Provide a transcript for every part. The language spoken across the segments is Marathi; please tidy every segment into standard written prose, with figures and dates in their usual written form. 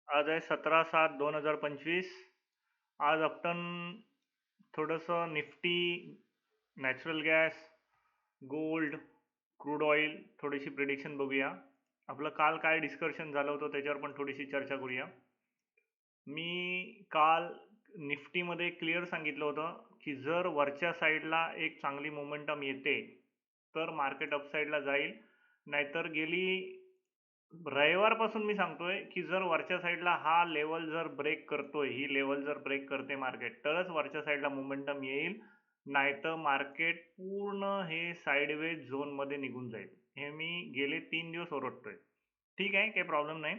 आज आहे 17/7/2025. आज आपण थोडंसं Nifty, natural gas, gold, crude oil थोडीशी प्रिडिक्शन बघूया. आपलं काल काय डिस्कशन झालं होतं त्याच्यावर पण थोडीशी चर्चा करूया. मी काल निफ्टीमध्ये क्लिअर सांगितलं होतं की जर वरच्या साईडला एक चांगली मोमेंटम येते तर मार्केट अपसाईडला जाईल, नाहीतर गेली रविवारपासून मी सांगतोय की जर वरच्या साईडला हा लेवल जर ब्रेक करतोय, ही लेवल जर ब्रेक करते मार्केट, तरच वरच्या साईडला मोमेंटम येईल, नाहीतर मार्केट पूर्ण हे साईडवेज झोनमध्ये निघून जाईल. हे मी गेले 3 दिवस ओरडतोय. ठीक आहे, काही प्रॉब्लेम नाही.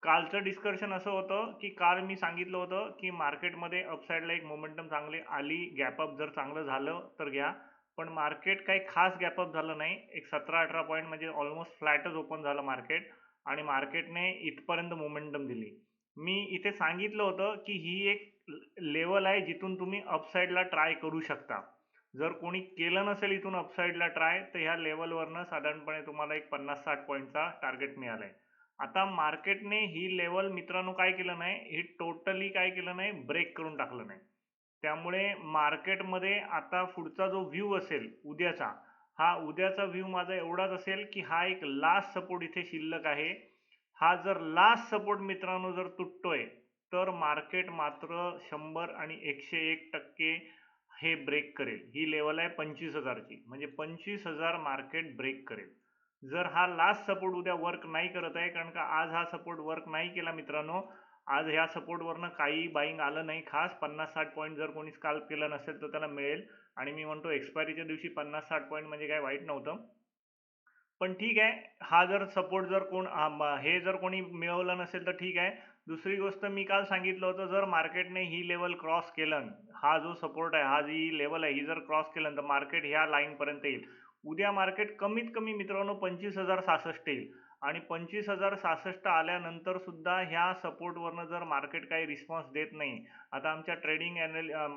कालचं डिस्कशन असं होतं की काल मी सांगितलं होतं की मार्केटमध्ये अपसाईडला एक मोमेंटम चांगली आली, गॅपअप जर चांगलं झालं तर घ्या. पण मार्केट काही खास गॅपअप झालं नाही. एक 17-18 पॉईंट म्हणजे ऑलमोस्ट फ्लॅटच ओपन झालं मार्केट आणि मार्केटने इथपर्यंत मोमेंटम दिली. मी इथे सांगितलं होतं की ही एक लेवल आहे जिथून तुम्ही अपसाईडला ट्राय करू शकता. जर कोणी केलं नसेल इथून अपसाईडला ट्राय, तर ह्या लेवलवरनं साधारणपणे तुम्हाला एक 50-60 पॉईंटचा टार्गेट मिळालाय. आता मार्केटने ही लेवल मित्रांनो काय केलं नाही, हे टोटली काय केलं नाही, ब्रेक करून टाकलं नाही. त्यामुळे मार्केटमध्ये आता पुढचा जो व्ह्यू असेल उद्याचा, हा उद्याचा व्ह्यू माझा एवढाच असेल की हा एक लास्ट सपोर्ट इथे शिल्लक आहे. हा जर लास्ट सपोर्ट मित्रांनो जर तुटतोय तर मार्केट मात्र 100 आणि 101% हे ब्रेक करेल. ही लेवल आहे 25,000ची, म्हणजे 25,000 मार्केट ब्रेक करेल. जर हा लास्ट सपोर्ट उद्या वर्क नाही करत आहे, कारण का आज हा सपोर्ट वर्क नाही केला मित्रांनो, आज ह्या सपोर्टवरनं काही बाईंग आलं नाही खास. 50-60 पॉईंट जर कोणी स्काल्प केलं नसेल तर त्याला मिळेल. आणि मी म्हणतो एक्सपायरीच्या दिवशी 50-60 पॉईंट म्हणजे काय वाईट नव्हतं. पण ठीक आहे, हा जर सपोर्ट जर हे जर कोणी मिळवलं नसेल तर ठीक आहे. दुसरी गोष्ट मी काल सांगितलं होतं, जर मार्केटने ही लेवल क्रॉस केलं, हा जो सपोर्ट आहे, हा जी लेवल आहे, ही जर क्रॉस केलं तर मार्केट ह्या लाईनपर्यंत येईल. उद्या मार्केट कमीत कमी मित्रांनो 25,066 येईल. आणि 25,066 आल्यानंतर सुद्धा ह्या सपोर्टवरनं जर मार्केट काही रिस्पॉन्स देत नाही, आता आमच्या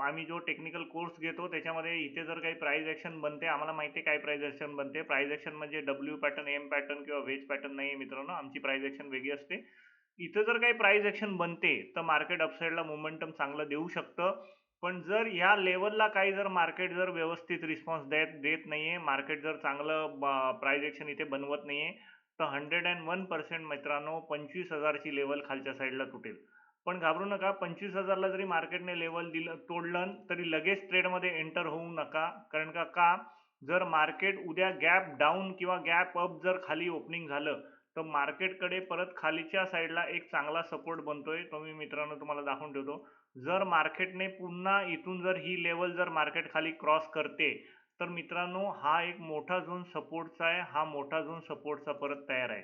आम्ही जो टेक्निकल कोर्स घेतो त्याच्यामध्ये इथे जर काही प्राइस ॲक्शन बनते, आम्हाला माहिती आहे काय प्राइस ॲक्शन बनते. प्राइस ॲक्शन म्हणजे डब्ल्यू पॅटर्न, एम पॅटर्न किंवा वेज पॅटर्न नाही मित्रांनो, आमची प्राइस ॲक्शन वेगळी असते. इथं जर काही प्राइस ॲक्शन बनते तर मार्केट अपसाईडला मोमेंटम चांगलं देऊ शकतं. पण जर ह्या लेवलला काही जर मार्केट जर व्यवस्थित रिस्पॉन्स देत नाहीये, मार्केट जर चांगलं प्राइस ॲक्शन इथे बनवत नाहीये, तर 101% मित्रांनो 25,000ची लेवल खालच्या साईडला तुटेल. पण घाबरू नका, 25,000ला जरी मार्केटने लेवल तोडलं तरी लगेच ट्रेडमध्ये एंटर होऊ नका. कारण का जर मार्केट उद्या गॅप डाऊन किंवा गॅप अप जर खाली ओपनिंग झालं तर मार्केटकडे परत खालीच्या साईडला एक चांगला सपोर्ट बनतोय, तो मी मित्रांनो तुम्हाला दाखवून ठेवतो. जर मार्केटने पुन्हा इथून जर ही लेवल जर मार्केट खाली क्रॉस करते तर मित्रांनो हा एक मोठा झोन सपोर्टचा आहे, हा मोठा झोन सपोर्टचा परत तयार आहे.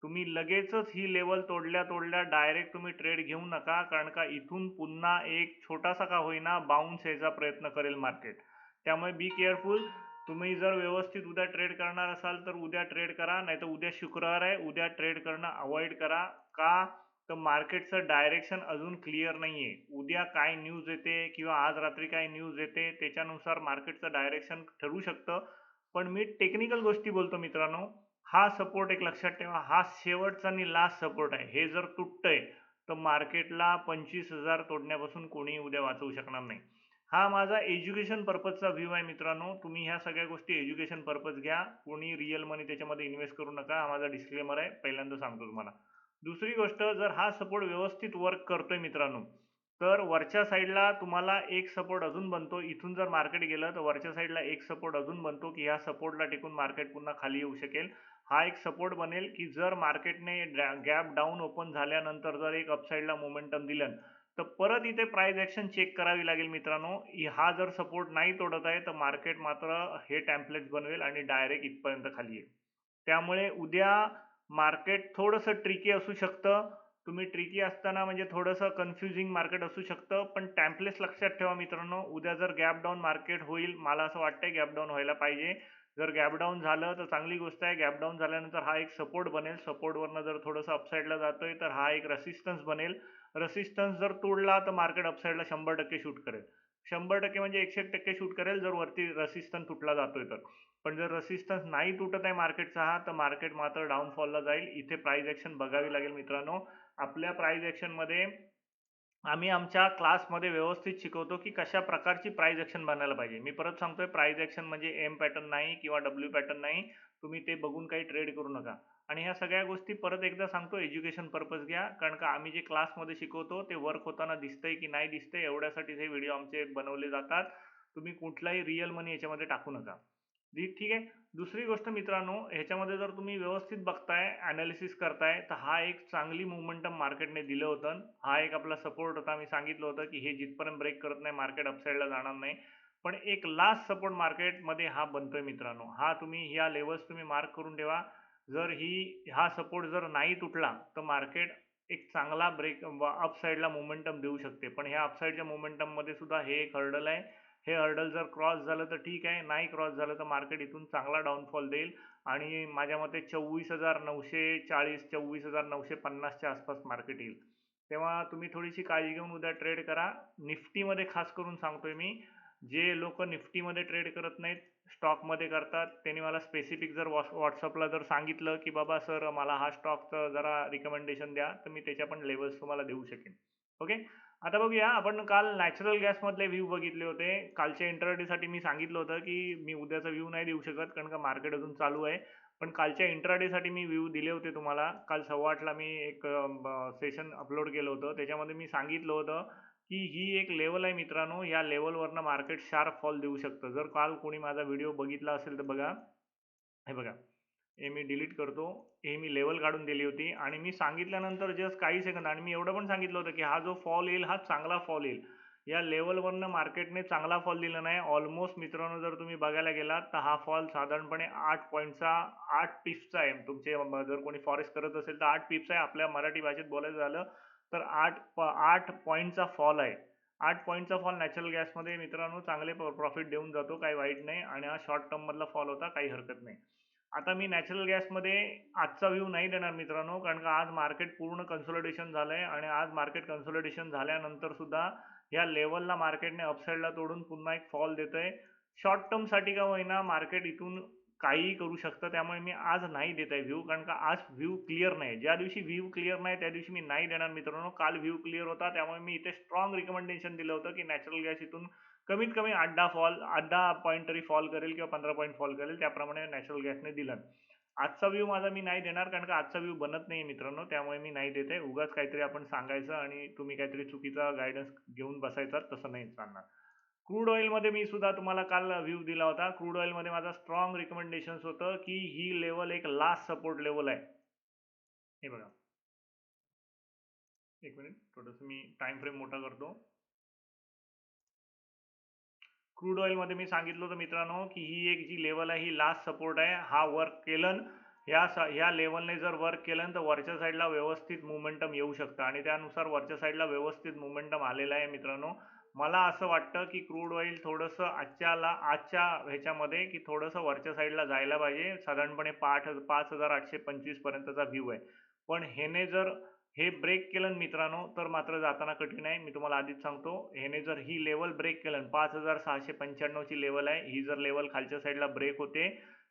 तुम्ही लगेचच ही लेवल तोडल्या तोडल्या डायरेक्ट तुम्ही ट्रेड घेऊ नका, कारण का इथून पुन्हा एक छोटासा का होईना बाउन्स यायचा प्रयत्न करेल मार्केट. त्यामुळे बी केअरफुल. तुम्ही जर व्यवस्थित उद्या ट्रेड करणार असाल तर उद्या ट्रेड करा, नाही तर उद्या शुक्रवार आहे, उद्या ट्रेड करणं अवॉइड करा. का तर मार्केटचं डायरेक्शन अजून क्लिअर नाहीये. उद्या काय न्यूज येते किंवा आज रात्री काय न्यूज येते त्याच्यानुसार मार्केटचं डायरेक्शन ठरू शकतं. पण मी टेक्निकल गोष्टी बोलतो मित्रांनो. हा सपोर्ट एक लक्षात ठेवा, हा शेवटचा आणि लास्ट सपोर्ट आहे. हे जर तुटतंय तर मार्केटला 25,000 तोडण्यापासून कोणी उद्या वाचवू शकणार नाही. हा माझा एज्युकेशन पर्पजचा व्ह्यू आहे मित्रांनो. तुम्ही ह्या सगळ्या गोष्टी एज्युकेशन पर्पज घ्या, कोणी रिअल मनी त्याच्यामध्ये इन्व्हेस्ट करू नका. हा माझा डिस्क्लेमर आहे, पहिल्यांदा सांगतो तुम्हाला. दुसरी गोष्ट, जर हा सपोर्ट व्यवस्थित वर्क करतोय मित्रांनो तर वरच्या साईडला तुम्हाला एक सपोर्ट अजून बनतो. इथून जर मार्केट गेलं तर वरच्या साईडला एक सपोर्ट अजून बनतो की ह्या सपोर्टला टिकून मार्केट पुन्हा खाली येऊ शकेल. हा एक सपोर्ट बनेल की जर मार्केटने गॅप डाऊन ओपन झाल्यानंतर जर एक अपसाईडला मोमेंटम दिलं तर परत इथे प्राइस ॲक्शन चेक करावी लागेल मित्रांनो. हा जर सपोर्ट नाही तोडत आहे तर मार्केट मात्र हे टेम्पलेट्स बनवेल आणि डायरेक्ट इथपर्यंत खाली येईल. त्यामुळे उद्या मार्केट थोडंसं ट्रिकी असू शकतं. तुम्ही ट्रिकी असताना म्हणजे थोडंसं कन्फ्युजिंग मार्केट असू शकतं, पण टेम्पलेट्स लक्षात ठेवा मित्रांनो. उद्या जर गॅप डाऊन मार्केट होईल, मला असं वाटतंय गॅप डाऊन व्हायला पाहिजे. जर गॅप डाऊन झालं तर चांगली गोष्ट आहे. गॅप डाऊन झाल्यानंतर हा एक सपोर्ट बनेल. सपोर्टवरनं जर थोडंसं अपसाईडला जातोय तर हा एक रेसिस्टन्स बनेल. रेसिस्टन्स जर तोडला तर मार्केट अपसाईडला 100% शूट करेल. 100% म्हणजे 101% शूट करेल जर वरती रेसिस्टन्स तुटला जातोय तर. पण जर रेसिस्टन्स नाही तुटत आहे मार्केटचा हा, तर मार्केट मात्र डाऊनफॉलला जाईल. इथे प्राइस ॲक्शन बघावी लागेल मित्रांनो. आपल्या प्राइस ॲक्शनमध्ये आम्ही आमच्या क्लासमध्ये व्यवस्थित शिकवतो की कशा प्रकारची प्राइस ॲक्शन बनायला पाहिजे. मी परत सांगतोय, प्राइस ॲक्शन म्हणजे एम पॅटर्न नाही किंवा डब्ल्यू पॅटर्न नाही. तुम्ही ते बघून काही ट्रेड करू नका. आणि ह्या सगळ्या गोष्टी परत एकदा सांगतो, एज्युकेशन पर्पज घ्या, कारण का आम्ही जे क्लासमध्ये शिकवतो ते वर्क होताना दिसतंय की नाही दिसतंय एवढ्यासाठीच हे व्हिडिओ आमचे बनवले जातात. तुम्ही कुठलाही रिअल मनी याच्यामध्ये टाकू नका. ठीक आहे. दुसरी गोष्ट मित्रांनो, ह्याच्यामध्ये जर तुम्ही व्यवस्थित बघताय, ॲनालिसिस करताय, तर हा एक चांगली मोमेंटम मार्केटने दिलं होतं. हा एक आपला सपोर्ट होता. मी सांगितलं होतं की हे जिथपर्यंत ब्रेक करत नाही मार्केट अपसाईडला जाणार नाही. पण एक लास्ट सपोर्ट मार्केटमध्ये हा बनतोय मित्रांनो. हा तुम्ही ह्या लेवल्स तुम्ही मार्क करून ठेवा. जर हा सपोर्ट जर नाही तुटला तर मार्केट एक चांगला ब्रेक अपसाईडला मोमेंटम देऊ शकते. पण ह्या अपसाईडच्या मोमेंटममध्ये सुद्धा हे एक हर्डल आहे. हे हर्डल जर क्रॉस झालं तर ठीक आहे, नाही क्रॉस झालं तर मार्केट इथून चांगला डाऊनफॉल देईल आणि माझ्या मते 24,940 24,950च्या आसपास मार्केट येईल. तेव्हा तुम्ही थोडीशी काळजी घेऊन उद्या ट्रेड करा. निफ्टीमध्ये खास करून सांगतोय मी, जे लोक निफ्टीमध्ये ट्रेड करत नाहीत, स्टॉकमध्ये करतात, त्यांनी मला स्पेसिफिक जर व्हॉट्सअपला जर सांगितलं की बाबा सर मला हा स्टॉकचं जरा रिकमेंडेशन द्या, तर मी त्याच्या पण लेवल्स तुम्हाला देऊ शकेन. ओके. आता बघूया, आपण काल नॅचरल गॅसमधले व्ह्यू बघितले होते. कालच्या इंट्राडेसाठी मी सांगितलं होतं की मी उद्याचा व्ह्यू नाही देऊ शकत कारण का मार्केट अजून चालू आहे. पण कालच्या इंट्राडेसाठी मी व्ह्यू दिले होते तुम्हाला. काल 8:15ला मी एक सेशन अपलोड केलं होतं. त्याच्यामध्ये मी सांगितलं होतं की ही एक लेवल आहे मित्रांनो, या लेवलवरनं मार्केट शार्प फॉल देऊ शकतं. जर काल कोणी माझा व्हिडिओ बघितला असेल तर बघा, हे बघा, हे मी डिलीट करतो. हे मी लेवल काढून दिली होती आणि मी सांगितल्यानंतर जस्ट काही सेकंद, आणि मी एवढं पण सांगितलं होतं की हा जो फॉल येईल हा चांगला फॉल येईल. या लेवलवरनं मार्केटने चांगला फॉल दिला नाही. ऑलमोस्ट मित्रांनो जर तुम्ही बघायला गेलात तर हा फॉल साधारणपणे 8 पॉईंटचा 8 पिप्सचा आहे. तुमचे जर कोणी फॉरेस्ट करत असेल तर 8 पिप्स आहे. आपल्या मराठी भाषेत बोलायचं झालं तर 8 पॉईंटचा फॉल आहे. 8 पॉईंटचा फॉल नॅचरल गॅसमध्ये मित्रांनो चांगले प्रॉफिट देऊन जातो, काही वाईट नाही. आणि हा शॉर्ट टर्ममधला फॉल होता, काही हरकत नाही. आता मी नॅचरल गॅसमध्ये आजचा व्ह्यू नाही देणार मित्रांनो, कारण का आज मार्केट पूर्ण कन्सोलिडेशन झालंय आणि आज मार्केट कन्सोलिडेशन झाल्यानंतर सुद्धा ह्या लेवलला मार्केटने अपसाईडला तोडून पुन्हा एक फॉल देतंय. शॉर्ट टर्मसाठी का होईना मार्केट इथून काहीही करू शकतं. त्यामुळे मी आज नाही देत आहे व्ह्यू, कारण का आज व्ह्यू क्लिअर नाही. ज्या दिवशी व्ह्यू क्लिअर नाही त्या दिवशी मी नाही देणार मित्रांनो. काल व्ह्यू क्लिअर होता, त्यामुळे मी इथे स्ट्रॉंग रिकमेंडेशन दिलं होतं की नॅचरल गॅस इथून कमीत कमी 8-10 पॉईंट तरी फॉल करेल किंवा 15 पॉईंट फॉल करेल, त्याप्रमाणे नॅचरल गॅसने दिलं. आजचा व्ह्यू माझा मी नाही देणार, कारण का आजचा व्ह्यू बनत नाही मित्रांनो, त्यामुळे मी नाही देत आहे. उगाच काहीतरी आपण सांगायचं आणि तुम्ही काहीतरी चुकीचा गायडन्स घेऊन बसायचा, तसं नाही चालणार. क्रूड ऑइलमध्ये मी सुद्धा तुम्हाला काल व्ह्यू दिला होता. क्रूड ऑइलमध्ये माझा स्ट्रॉंग रिकमेंडेशन होतं की ही लेवल एक लास्ट सपोर्ट लेवल आहे. हे बघा, एक मिनिट, थोडंसं मी टाइम फ्रेम मोठा करतो. क्रूड ऑइलमध्ये मी सांगितलं होतं मित्रांनो की ही एक जी लेवल आहे ही लास्ट सपोर्ट आहे. हा वर्क केलं, ह्या लेवलने जर वर्क केलं तर वरच्या साईडला व्यवस्थित मोमेंटम येऊ शकतं आणि त्यानुसार वरच्या साईडला व्यवस्थित मोमेंटम आलेला आहे मित्रांनो. मला असं वाटतं की क्रूड ऑइल थोडंसं आजच्या ह्याच्यामध्ये की थोडंसं वरच्या साईडला जायला पाहिजे. साधारणपणे 5,825 पर्यंतचा व्ह्यू आहे. पण ह्याने जर हे ब्रेक केलं मित्रांनो तर मात्र जाताना कठीण आहे. मी तुम्हाला आधीच सांगतो, ह्याने जर ही लेवल ब्रेक केलं, 5,695 ची लेवल आहे, ही जर लेवल खालच्या साईडला ब्रेक होते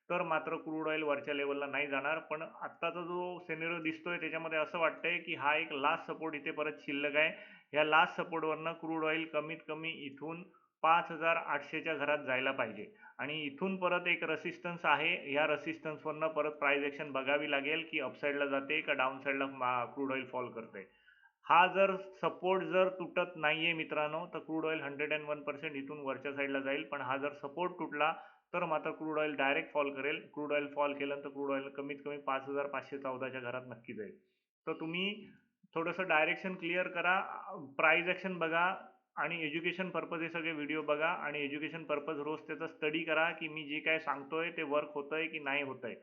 तर मात्र क्रूड ऑइल वरच्या लेवलला नाही जाणार. पण आत्ताचा जो सिनेरिओ दिसतोय त्याच्यामध्ये असं वाटतंय की हा एक लास्ट सपोर्ट इथे परत शिल्लक आहे. ह्या लास्ट सपोर्टवरनं क्रूड ऑइल कमीत कमी इथून 5,800च्या घरात जायला पाहिजे आणि इथून परत एक रेसिस्टन्स आहे. ह्या रेसिस्टन्सवरनं परत प्राइस ॲक्शन बघावी लागेल की अपसाईडला जाते का डाऊन साईडला क्रूड ऑइल फॉल करते. हा जर सपोर्ट जर तुटत नाहीये मित्रांनो तर क्रूड ऑइल 101% इथून वरच्या साईडला जाईल. पण हा जर सपोर्ट तुटला तर मात्र क्रूड ऑइल डायरेक्ट फॉल करेल. क्रूड ऑइल फॉल केलं तर क्रूड ऑइल कमीत कमी 5,514च्या घरात नक्की जाईल. तर तुम्ही थोडंसं डायरेक्शन क्लिअर करा, प्राइस ॲक्शन बघा आणि एज्युकेशन पर्पज हे सगळे व्हिडिओ बघा आणि एज्युकेशन पर्पज रोज त्याचा स्टडी करा की मी जे काय सांगतोय ते वर्क होतंय की नाही होतंय.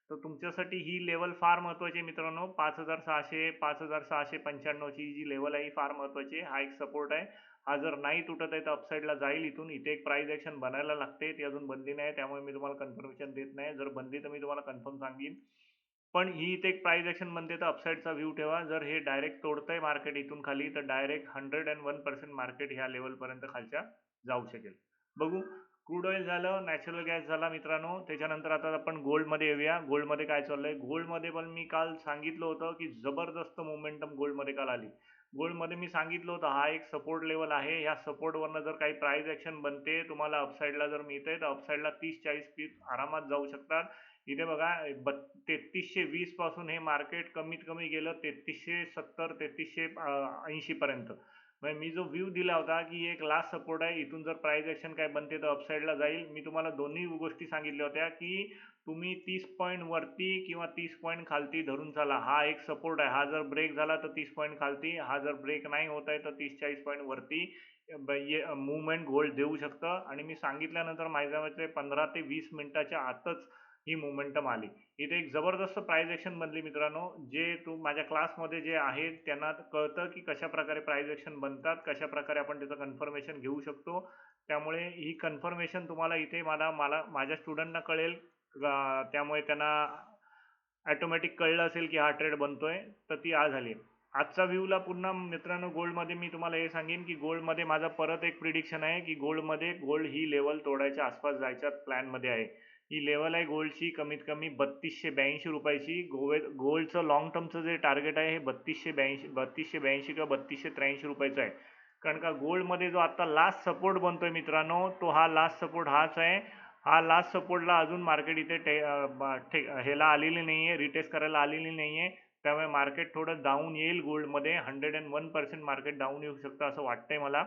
तर तुमच्यासाठी ही लेवल फार महत्त्वाची आहे मित्रांनो. 5,600 5,695ची जी लेवल आहे ही फार महत्त्वाची आहे. हा एक सपोर्ट आहे. हा जर नाही तुटत आहे तर अपसाईडला जाईल इथून. इथे एक प्राइस ॲक्शन बनायला लागते, ती अजून बनली नाही, त्यामुळे मी तुम्हाला कन्फर्मेशन देत नाही. जर बनली तर मी तुम्हाला कन्फर्म सांगेन. पण ही इथे एक प्राइस ॲक्शन बनते तर अपसाईडचा व्ह्यू ठेवा. जर हे डायरेक्ट तोडतंय मार्केट इथून खाली तर डायरेक्ट 101% मार्केट ह्या लेवलपर्यंत खालच्या जाऊ शकेल. बघू क्रूड ऑइल झालं, नॅचरल गॅस झाला मित्रांनो. त्याच्यानंतर आता आपण गोल्डमध्ये येऊया. गोल्डमध्ये काय चाललंय? गोल्डमध्ये पण मी काल सांगितलं होतं की जबरदस्त मोमेंटम गोल्डमध्ये काल आली. गोल्डमध्ये मी सांगितलं होतं हा एक सपोर्ट लेवल आहे. ह्या सपोर्टवरनं जर काही प्राइस ॲक्शन बनते, तुम्हाला अपसाईडला जर मिळते तर अपसाईडला 30-40 पीस आरामात जाऊ शकतात. इथे बघा 3320 पासून हे मार्केट कमीत कमी गेलं 3370 3380 पर्यंत. म्हणजे मी जो व्ह्यू दिला होता की एक लास्ट सपोर्ट आहे, इथून जर प्राइस ॲक्शन काय बनते तर अपसाईडला जाईल. मी तुम्हाला दोन्ही गोष्टी सांगितल्या होत्या की तुम्ही 30 पॉईंट वरती किंवा 30 पॉईंट खालती धरून चाला. हा एक सपोर्ट आहे. हा जर ब्रेक झाला तर 30 पॉईंट खालती, हा जर ब्रेक नाही होत आहे तर 30-40 पॉईंट वरती मुवमेंट गोल्ड देऊ शकतं. आणि मी सांगितल्यानंतर माझ्या मते 15 ते 20 मिनिटाच्या आतच ही मोमेंटम आली. इथे एक जबरदस्त प्राइस ॲक्शन बनली मित्रांनो. जे माझ्या क्लासमध्ये जे आहेत त्यांना कळतं की कशा प्रकारे प्राइस ॲक्शन बनतात, कशा प्रकारे आपण त्याचं कन्फर्मेशन घेऊ शकतो. त्यामुळे ही कन्फर्मेशन तुम्हाला इथे मला मला माझ्या स्टुडंटना कळेल. त्यामुळे त्यांना ॲटोमॅटिक कळलं असेल की हा ट्रेड बनतोय, तर ती आज झाली. आजचा व्ह्यूला पुन्हा मित्रांनो गोल्डमध्ये मी तुम्हाला हे सांगेन की गोल्डमध्ये माझा परत एक प्रिडिक्शन आहे की गोल्ड ही लेवल तोडायच्या आसपास जायच्या प्लॅनमध्ये आहे. ही लेवल आहे गोल्डची कमीत कमी 3282 रुपयाची. गोल्डचं लॉंग टर्मचं जे टार्गेट आहे हे 3282 किंवा 3283 रुपयाचं आहे. कारण का गोल्डमध्ये जो आता लास्ट सपोर्ट बनतोय मित्रांनो, तो हा लास्ट सपोर्ट हाच आहे. हा लास्ट सपोर्टला अजून मार्केट इथे ह्याला आलेली नाही आहे, रिटेस्ट करायला आलेली नाही आहे. त्यामुळे मार्केट थोडं डाऊन येईल गोल्डमध्ये. 101% मार्केट डाऊन येऊ शकतं असं वाटतंय मला.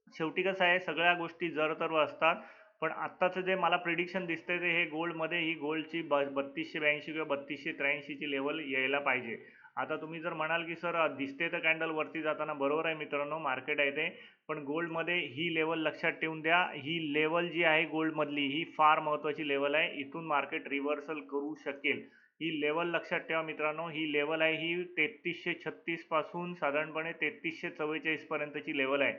शेवटी कसं आहे, सगळ्या गोष्टी जर असतात. पण आत्ताचं जे मला प्रिडिक्शन दिसतंय ते हे गोल्डमध्ये ही गोल्डची 3282 किंवा 3283 ची लेवल यायला पाहिजे. आता तुम्ही जर म्हणाल की सर दिसते तर कॅन्डल वरती जाताना, बरोबर आहे मित्रांनो, मार्केट आहे ते. पण गोल्डमध्ये ही लेवल लक्षात ठेवून द्या. ही लेवल जी आहे गोल्डमधली ही फार महत्त्वाची लेवल आहे. इथून मार्केट रिव्हर्सल करू शकेल. ही लेवल लक्षात ठेवा मित्रांनो. ही लेवल आहे ही 3336 पासून साधारणपणे 3344 पर्यंतची लेवल आहे.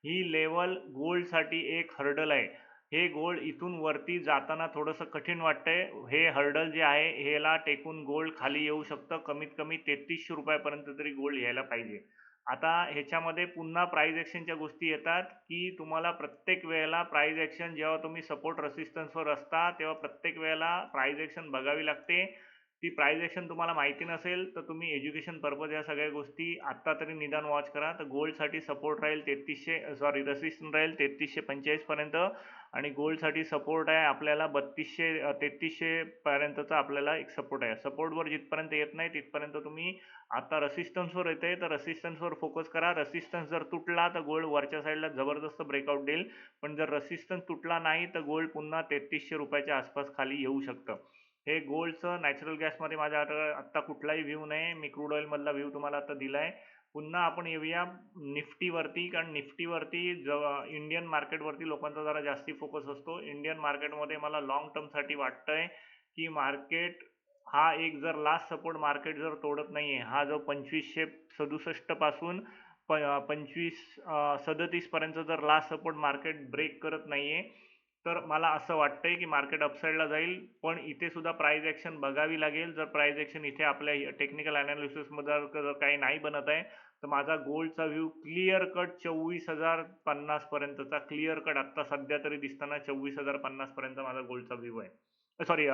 ही लेवल गोल्डसाठी एक हर्डल आहे. हे गोल्ड इथून वरती जाताना थोडंसं कठीण वाटतंय. हे हर्डल जे आहे ह्याला टेकून गोल्ड खाली येऊ शकतं. कमीत कमी 3300 रुपयापर्यंत तरी गोल्ड यायला पाहिजे. आता ह्याच्यामध्ये पुन्हा प्राइस ॲक्शनच्या गोष्टी येतात की तुम्हाला प्रत्येक वेळेला प्राइस ॲक्शन जेव्हा तुम्ही सपोर्ट रेसिस्टन्सवर असता तेव्हा प्रत्येक वेळेला प्राइस ॲक्शन बघावी लागते. ती प्राइस ॲक्शन तुम्हाला माहिती नसेल तर तुम्ही एज्युकेशन पर्पज या सगळ्या गोष्टी आत्ता तरी निदान वॉच करा. तर गोल्डसाठी सपोर्ट राहील रेसिस्टन्स राहील 3345 पर्यंत. आणि गोल्डसाठी सपोर्ट आहे आपल्याला 3300 पर्यंतचा आपल्याला एक सपोर्ट आहे. सपोर्टवर जिथपर्यंत येत नाही तिथपर्यंत तुम्ही आता रेसिस्टन्सवर येते तर रेसिस्टन्सवर फोकस करा. रेसिस्टन्स जर तुटला तर गोल्ड वरच्या साईडला जबरदस्त ब्रेकआउट देईल. पण जर रेसिस्टन्स तुटला नाही तर गोल्ड पुन्हा 3300 रुपयाच्या आसपास खाली येऊ शकतं. हे गोल्डचं नॅचरल गॅसमध्ये माझ्या आत्ता कुठलाही व्ह्यू नाही. मी क्रूड ऑइलमधला व्ह्यू तुम्हाला आता दिलाय. पुन्हा आपण येऊया निफ्टीवरती. कारण निफ्टीवरती इंडियन मार्केटवरती लोकांचा जरा जास्ती फोकस असतो. इंडियन मार्केटमध्ये मला लॉंग टर्मसाठी वाटतंय की मार्केट हा एक जर लास्ट सपोर्ट मार्केट जर तोडत नाहीये, हा जो 2567 पासून 2537 पर्यंत जर लास्ट सपोर्ट मार्केट ब्रेक करत नाहीये तर मला असं वाटतंय की मार्केट अपसाईडला जाईल. पण इथे सुद्धा प्राइस ॲक्शन बघावी लागेल. जर प्राइस ॲक्शन इथे आपल्या टेक्निकल अनालिसिसमध्ये जर काही नाही बनत आहे तर माझा गोल्डचा व्ह्यू क्लिअर कट 24,050 पर्यंतचा क्लिअर कट आत्ता सध्या तरी दिसताना 24,050 पर्यंत माझा गोल्डचा व्ह्यू आहे. सॉरी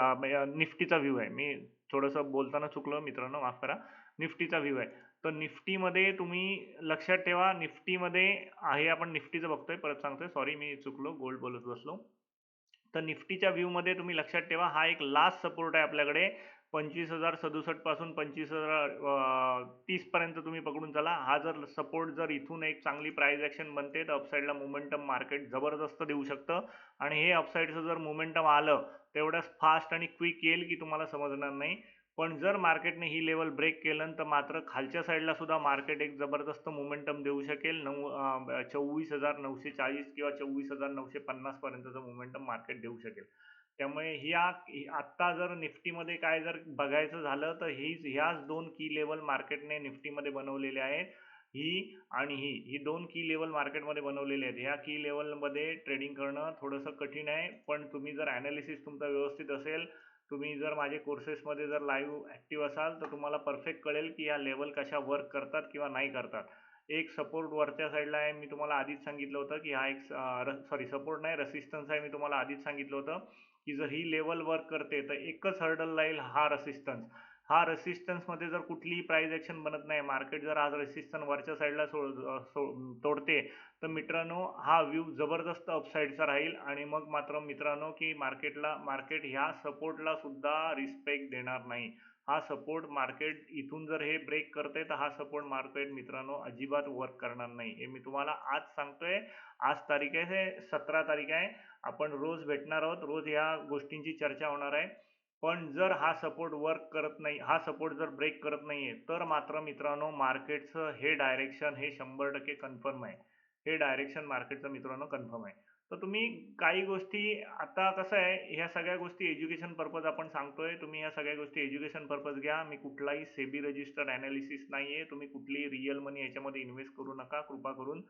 निफ्टीचा व्ह्यू आहे. मी थोडंसं बोलताना चुकलो मित्रांनो, माफ करा. निफ्टीचा व्ह्यू आहे. तर निफ्टीमध्ये तुम्ही लक्षात ठेवा, निफ्टीमध्ये आहे आपण निफ्टीचं बघतोय. परत सांगतोय, सॉरी मी चुकलो, गोल्ड बोलत बसलो. तर निफ्टीच्या व्ह्यूमध्ये तुम्ही लक्षात ठेवा हा एक लास्ट सपोर्ट आहे आपल्याकडे. 25,067 पासून 25,030 पर्यंत तुम्ही पकडून चला. हा जर सपोर्ट जर इथून एक चांगली प्राइस ॲक्शन बनते तर अपसाईडला मोमेंटम मार्केट जबरदस्त देऊ शकतं. आणि हे अपसाईडचं जर मोमेंटम आलं तेवढंच फास्ट आणि क्विक येईल की तुम्हाला समजणार नाही. पण जर मार्केटने ही लेवल ब्रेक केलं तर मात्र खालच्या साईडला सुद्धा मार्केट एक जबरदस्त मोमेंटम देऊ शकेल. 24,940 किंवा 24,950 पर्यंतचं मोमेंटम मार्केट देऊ शकेल. त्यामुळे आत्ता जर निफ्टीमध्ये काय जर बघायचं झालं तर ह्याच दोन की लेवल मार्केटने निफ्टीमध्ये बनवलेले आहेत. ही आणि ही दोन की लेवल मार्केटमध्ये बनवलेले आहेत. ह्या की लेवलमध्ये ट्रेडिंग करणं थोडंसं कठीण आहे. पण तुम्ही जर ॲनालिसिस तुमचा व्यवस्थित असेल, तुम्ही जर माझे कोर्सेसमध्ये जर लाईव्ह ॲक्टिव्ह असाल तर तुम्हाला परफेक्ट कळेल की ह्या लेवल कशा वर्क करतात किंवा नाही करतात. एक सपोर्ट वरच्या साईडला आहे, मी तुम्हाला आधीच सांगितलं होतं की हा एक सपोर्ट नाही, रेसिस्टन्स आहे, मी तुम्हाला आधीच सांगितलं होतं की जर ही लेवल वर्क करते तर एकच हर्डल राहील, हा रेसिस्टन्स. हा रेसिस्टन्समध्ये जर कुठलीही प्राइस ॲक्शन बनत नाही, मार्केट जर आज रेसिस्टन्स वरच्या साईडला तोडते, तर मित्रांनो हा व्यू जबरदस्त अपसाईडचा राहील. आणि मग मात्र मित्रांनो की मार्केट ह्या सपोर्टला सुद्धा रिस्पेक्ट देणार नाही. हा सपोर्ट मार्केट इथून जर हे ब्रेक करते तर हा सपोर्ट मार्केट मित्रांनो अजिबात वर्क करणार नाही, हे मी तुम्हाला आज सांगतोय. आज तारीख आहे 17 तारीख आहे, आपण रोज भेटणार आहोत, रोज या गोष्टींची चर्चा होणार आहे. पण जर हा सपोर्ट वर्क करत नाही, हा सपोर्ट जर ब्रेक करत नाहीये, तर मात्र मित्रांनो मार्केटचं हे डायरेक्शन हे 100% कन्फर्म आहे. हे डायरेक्शन मार्केटचं मित्रांनो कन्फर्म आहे. तर तुम्ही काही गोष्टी, आता कसं आहे, ह्या सगळ्या गोष्टी एज्युकेशन पर्पज आपण सांगतोय, तुम्ही ह्या सगळ्या गोष्टी एज्युकेशन पर्पज घ्या. मी कुठलाही सेबी रजिस्टर्ड अनालिसिस नाहीये, तुम्ही कुठलीही रिअल मनी याच्यामध्ये इन्व्हेस्ट करू नका कृपा करून.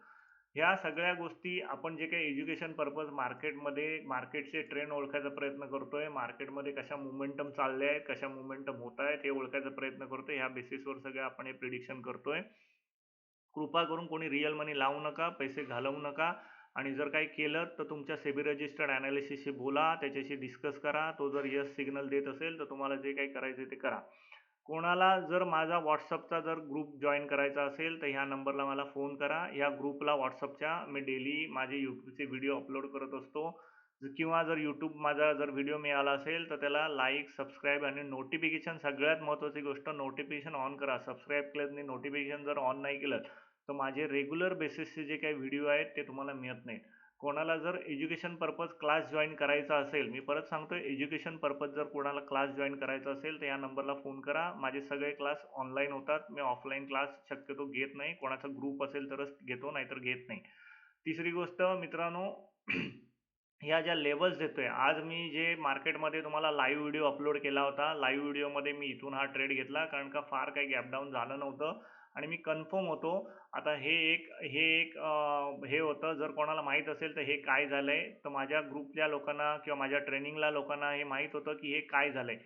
ह्या सगळ्या गोष्टी आपण जे काही एज्युकेशन पर्पज मार्केटमध्ये मार्केटचे ट्रेंड ओळखायचा प्रयत्न करतोय, मार्केटमध्ये कशा मोमेंटम चालले आहेत, कशा मोमेंटम होत आहेत हे ओळखायचा प्रयत्न करतोय, ह्या बेसिसवर सगळं आपण हे प्रिडिक्शन करतोय. कृपा करून कोणी रिअल मनी लावू नका, पैसे घालवू नका. आणि जर काही केलं तर तुमच्या सेबी रजिस्टर्ड अनालिसिसशी बोला, त्याच्याशी डिस्कस करा. तो जर यस सिग्नल देत असेल तर तुम्हाला जे काही करायचं ते करा. कोणाला जर माझा व्हॉट्सअपचा जर ग्रुप जॉईन करायचा असेल तर ह्या नंबरला मला फोन करा. या ग्रुपला व्हॉट्सअपच्या मी डेली माझे यूट्यूबचे व्हिडिओ अपलोड करत असतो. किंवा जर यूट्यूब माझा जर व्हिडिओ मिळाला असेल तर त्याला लाईक, सबस्क्राईब आणि नोटिफिकेशन, सगळ्यात महत्त्वाची गोष्ट नोटिफिकेशन ऑन करा. सबस्क्राईब केलं आणि नोटिफिकेशन जर ऑन नाही केलं तर माझे रेग्युलर बेसिसचे जे काही व्हिडिओ आहेत ते तुम्हाला मिळत नाहीत. कोणाला जर एज्युकेशन पर्पज क्लास जॉईन करायचा असेल, मी परत सांगतोय, एज्युकेशन पर्पज जर कोणाला क्लास जॉईन करायचा असेल तर या नंबरला फोन करा. माझे सगळे क्लास ऑनलाईन होतात, मी ऑफलाईन क्लास शक्यतो घेत नाही. कोणाचा ग्रुप असेल तरच घेतो, नाहीतर घेत नाही. तिसरी गोष्ट मित्रांनो, ह्या ज्या लेवल्स देतोय, आज मी जे मार्केटमध्ये तुम्हाला लाईव्ह व्हिडिओ अपलोड केला होता, लाईव्ह व्हिडिओमध्ये मी इथून हा ट्रेड घेतला कारण का फार काही गॅपडाऊन झालं नव्हतं आणि मी कन्फर्म होतो. आता हे होतं, जर कोणाला माहीत असेल तर हे काय झालंय, तर माझ्या ग्रुपच्या लोकांना किंवा माझ्या ट्रेनिंगला लोकांना हे माहीत होतं की हे काय झालंय.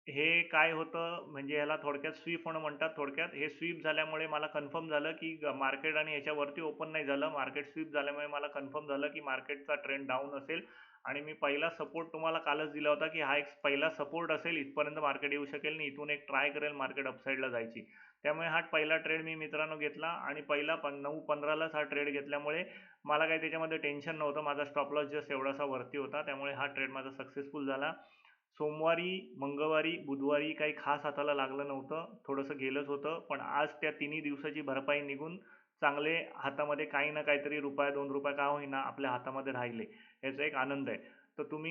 हे काय होतं म्हणजे ह्याला थोडक्यात स्वीप होणं म्हणतात. थोडक्यात हे स्वीप झाल्यामुळे मला कन्फर्म झालं की मार्केट आणि याच्यावरती ओपन नाही झालं. मार्केट स्वीप झाल्यामुळे मला कन्फर्म झालं की मार्केटचा ट्रेंड डाऊन असेल. आणि मी पहिला सपोर्ट तुम्हाला कालच दिला होता की हा एक पहिला सपोर्ट असेल, इथपर्यंत मार्केट येऊ शकेल आणि इथून एक ट्राय करेल मार्केट अपसाईडला जायची. त्यामुळे हा पहिला ट्रेड मी मित्रांनो घेतला आणि पहिला 9:15लाच हा ट्रेड घेतल्यामुळे मला काही त्याच्यामध्ये टेन्शन नव्हतं. माझा स्टॉप लॉस जस्ट एवढासा वरती होता, त्यामुळे हा ट्रेड माझा सक्सेसफुल झाला. सोमवारी, मंगळवारी, बुधवारी काही खास हाताला लागलं नव्हतं, थोडंसं गेलंच होतं. पण आज त्या तिन्ही दिवसाची भरपाई निघून चांगले हातामध्ये काही ना काहीतरी ₹1, ₹2 का होईना आपल्या हातामध्ये राहिले, याचा एक आनंद आहे. तर तुम्ही